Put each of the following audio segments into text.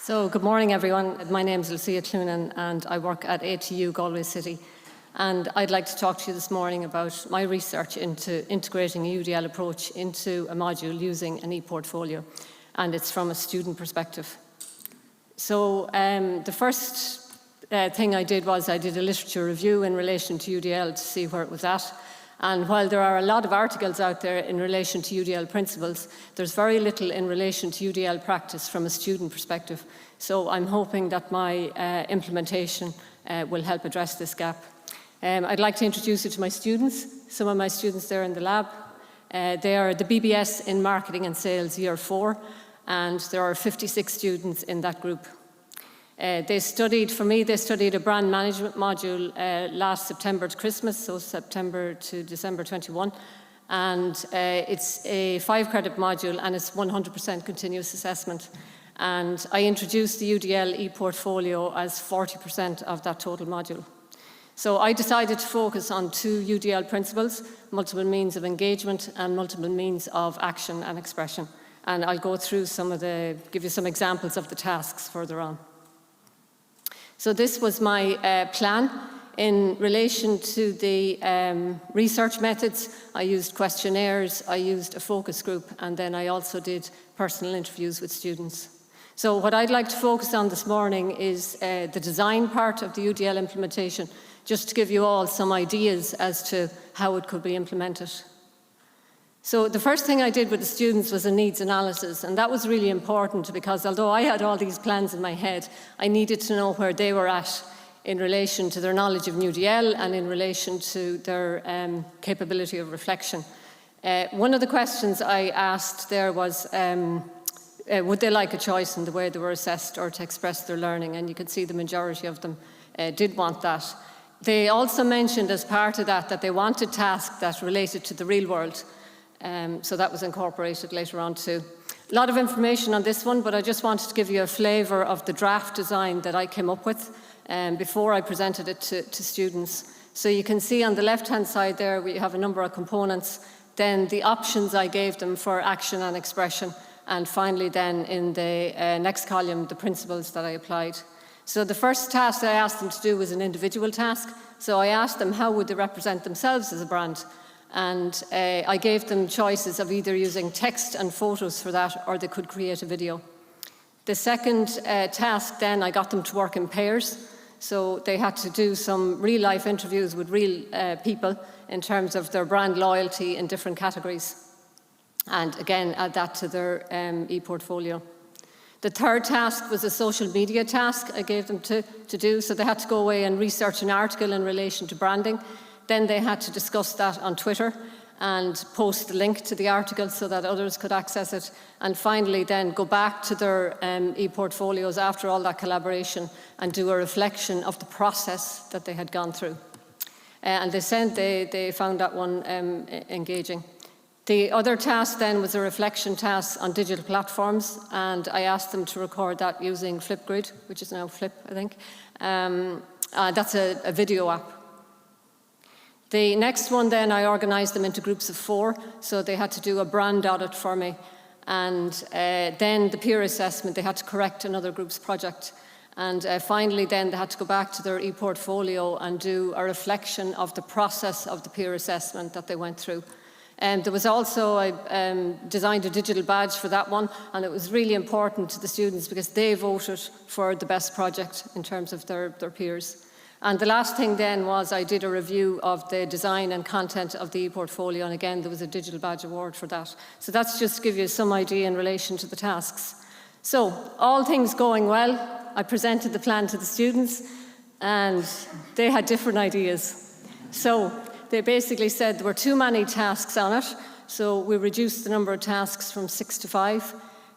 So good morning everyone. My name is Lucia Cloonan and I work at ATU Galway City, and I'd like to talk to you this morning about my research into integrating a UDL approach into a module using an ePortfolio, and it's from a student perspective. So the first thing I did was I did a literature review in relation to UDL to see where it was at. And while there are a lot of articles out there in relation to UDL principles, there's very little in relation to UDL practice from a student perspective. So I'm hoping that my implementation will help address this gap. I'd like to introduce you to my students. Some of my students there in the lab. They are the BBS in Marketing and Sales Year 4, and there are 56 students in that group. They studied a brand management module last September to Christmas, so September to December 21. And it's a 5-credit module and it's 100% continuous assessment. And I introduced the UDL ePortfolio as 40% of that total module. So I decided to focus on 2 UDL principles: multiple means of engagement and multiple means of action and expression. And I'll go through give you some examples of the tasks further on. So this was my plan. In relation to the research methods, I used questionnaires, I used a focus group, and then I also did personal interviews with students. So what I'd like to focus on this morning is the design part of the UDL implementation, just to give you all some ideas as to how it could be implemented. So the first thing I did with the students was a needs analysis, and that was really important because although I had all these plans in my head, I needed to know where they were at in relation to their knowledge of UDL and in relation to their capability of reflection. One of the questions I asked there was, would they like a choice in the way they were assessed or to express their learning? And you can see the majority of them did want that. They also mentioned as part of that they wanted tasks that related to the real world. So that was incorporated later on too. A lot of information on this one, but I just wanted to give you a flavour of the draft design that I came up with before I presented it to students. So you can see on the left-hand side there, we have a number of components, then the options I gave them for action and expression, and finally then in the next column, the principles that I applied. So the first task I asked them to do was an individual task. So I asked them how would they represent themselves as a brand. And I gave them choices of either using text and photos for that, or they could create a video. The second task then, I got them to work in pairs. So they had to do some real-life interviews with real people in terms of their brand loyalty in different categories. And again, add that to their ePortfolio. The third task was a social media task I gave them to do. So they had to go away and research an article in relation to branding. Then they had to discuss that on Twitter and post the link to the article so that others could access it. And finally then go back to their ePortfolios after all that collaboration and do a reflection of the process that they had gone through. And they found that one engaging. The other task then was a reflection task on digital platforms, and I asked them to record that using Flipgrid, which is now Flip, I think. That's a video app. The next one then, I organised them into groups of 4, so they had to do a brand audit for me. And then the peer assessment, they had to correct another group's project. And finally then, they had to go back to their ePortfolio and do a reflection of the process of the peer assessment that they went through. And there was also, I designed a digital badge for that one, and it was really important to the students because they voted for the best project in terms of their peers. And the last thing then was I did a review of the design and content of the ePortfolio, and again there was a digital badge award for that. So that's just to give you some idea in relation to the tasks. So all things going well, I presented the plan to the students and they had different ideas. So they basically said there were too many tasks on it, so we reduced the number of tasks from 6 to 5.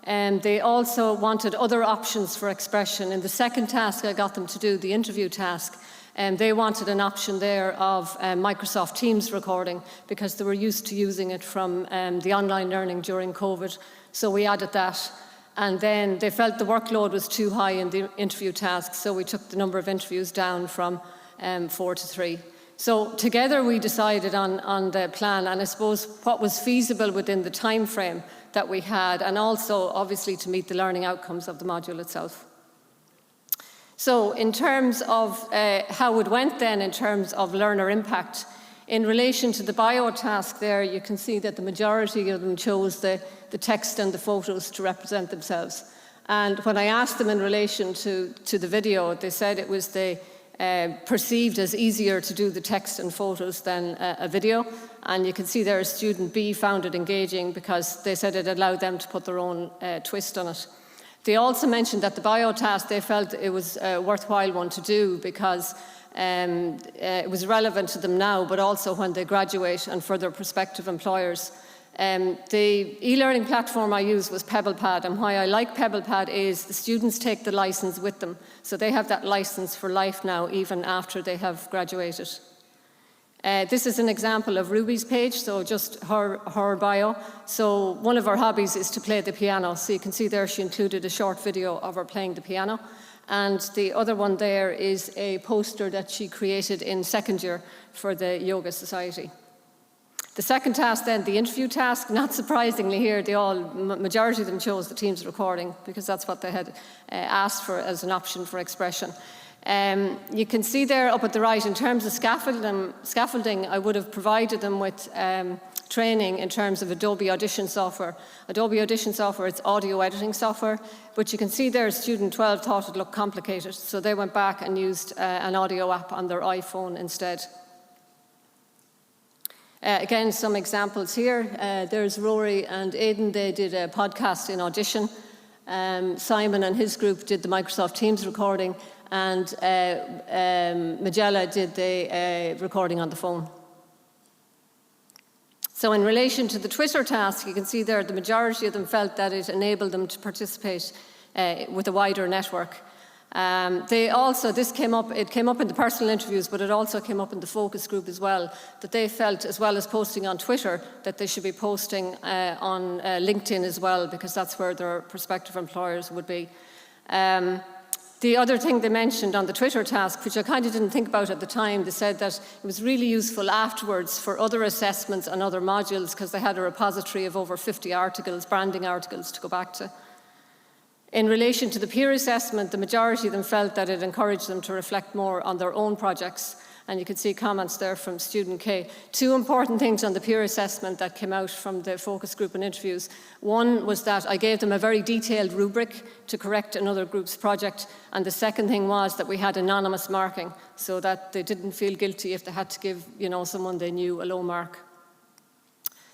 And they also wanted other options for expression. In the second task I got them to do, the interview task, and they wanted an option there of Microsoft Teams recording because they were used to using it from the online learning during COVID. So we added that. And then they felt the workload was too high in the interview task, so we took the number of interviews down from 4 to 3. So together we decided on the plan, and I suppose what was feasible within the time frame that we had, and also obviously to meet the learning outcomes of the module itself. So in terms of how it went then in terms of learner impact, in relation to the bio task there, you can see that the majority of them chose the text and the photos to represent themselves. And when I asked them in relation to the video, they said it was perceived as easier to do the text and photos than a video. And you can see there student B found it engaging because they said it allowed them to put their own twist on it. They also mentioned that the bio task, they felt it was a worthwhile one to do because it was relevant to them now, but also when they graduate and for their prospective employers. The e-learning platform I used was PebblePad, and why I like PebblePad is the students take the license with them. So they have that license for life now, even after they have graduated. This is an example of Ruby's page, so just her bio. So one of her hobbies is to play the piano. So you can see there she included a short video of her playing the piano. And the other one there is a poster that she created in second year for the Yoga Society. The second task then, the interview task, not surprisingly here, majority of them chose the Teams recording because that's what they had asked for as an option for expression. You can see there up at the right, in terms of scaffolding, I would have provided them with training in terms of Adobe Audition software. Adobe Audition software, it's audio editing software, but you can see there student 12 thought it looked complicated, so they went back and used an audio app on their iPhone instead. Again, some examples here. There's Rory and Aidan, they did a podcast in Audition. Simon and his group did the Microsoft Teams recording, and Magella did the recording on the phone. So in relation to the Twitter task, you can see there the majority of them felt that it enabled them to participate with a wider network. It came up in the personal interviews, but it also came up in the focus group as well, that they felt, as well as posting on Twitter, that they should be posting on LinkedIn as well, because that's where their prospective employers would be. The other thing they mentioned on the Twitter task, which I kind of didn't think about at the time, they said that it was really useful afterwards for other assessments and other modules because they had a repository of over 50 articles, branding articles to go back to. In relation to the peer assessment, the majority of them felt that it encouraged them to reflect more on their own projects. And you can see comments there from student K. Two important things on the peer assessment that came out from the focus group and interviews. One was that I gave them a very detailed rubric to correct another group's project. And the second thing was that we had anonymous marking so that they didn't feel guilty if they had to give, someone they knew a low mark.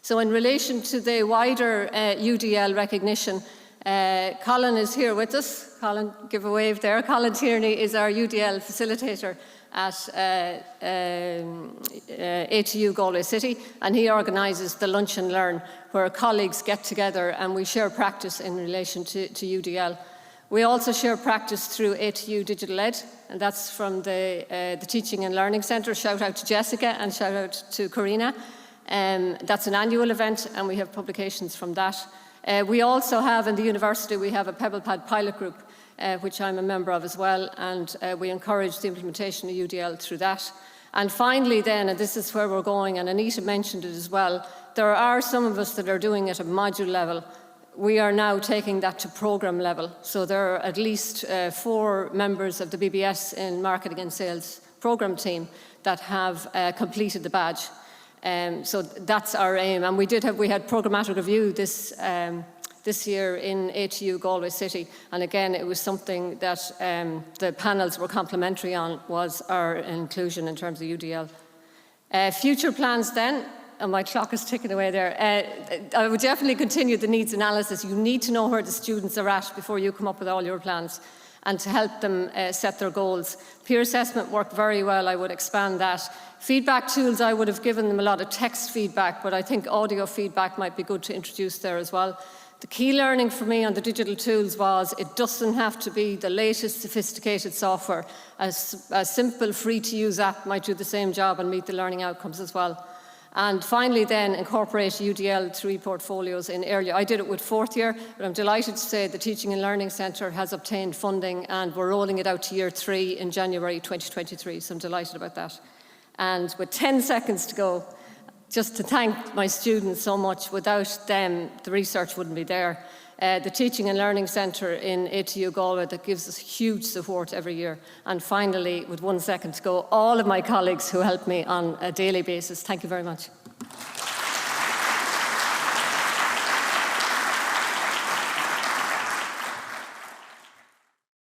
So in relation to the wider UDL recognition, Colin is here with us. Colin, give a wave there. Colin Tierney is our UDL facilitator at ATU Galway City, and he organises the Lunch and Learn, where colleagues get together and we share practice in relation to UDL. We also share practice through ATU Digital Ed, and that's from the Teaching and Learning Centre. Shout out to Jessica and shout out to Karina. That's an annual event, and we have publications from that. We also have, in the university, we have a PebblePad pilot group, which I'm a member of as well, and we encourage the implementation of UDL through that. And finally then, and this is where we're going, and Anita mentioned it as well, there are some of us that are doing it at module level. We are now taking that to programme level. So there are at least 4 members of the BBS in Marketing and Sales programme team that have completed the badge. So that's our aim, and we had programmatic review this year in ATU Galway City, and again it was something that the panels were complimentary on, was our inclusion in terms of UDL. Future plans then, and my clock is ticking away there. I would definitely continue the needs analysis. You need to know where the students are at before you come up with all your plans, and to help them set their goals. Peer assessment worked very well. I would expand that. Feedback tools, I would have given them a lot of text feedback, but I think audio feedback might be good to introduce there as well. The key learning for me on the digital tools was it doesn't have to be the latest sophisticated software. A simple free-to-use app might do the same job and meet the learning outcomes as well. And finally then, incorporate UDL through ePortfolios in earlier. I did it with 4th year, but I'm delighted to say the Teaching and Learning Centre has obtained funding and we're rolling it out to year 3 in January 2023, so I'm delighted about that. And with 10 seconds to go, just to thank my students so much. Without them, the research wouldn't be there. the Teaching and Learning Centre in ATU Galway that gives us huge support every year. And finally, with 1 second to go, all of my colleagues who help me on a daily basis. Thank you very much.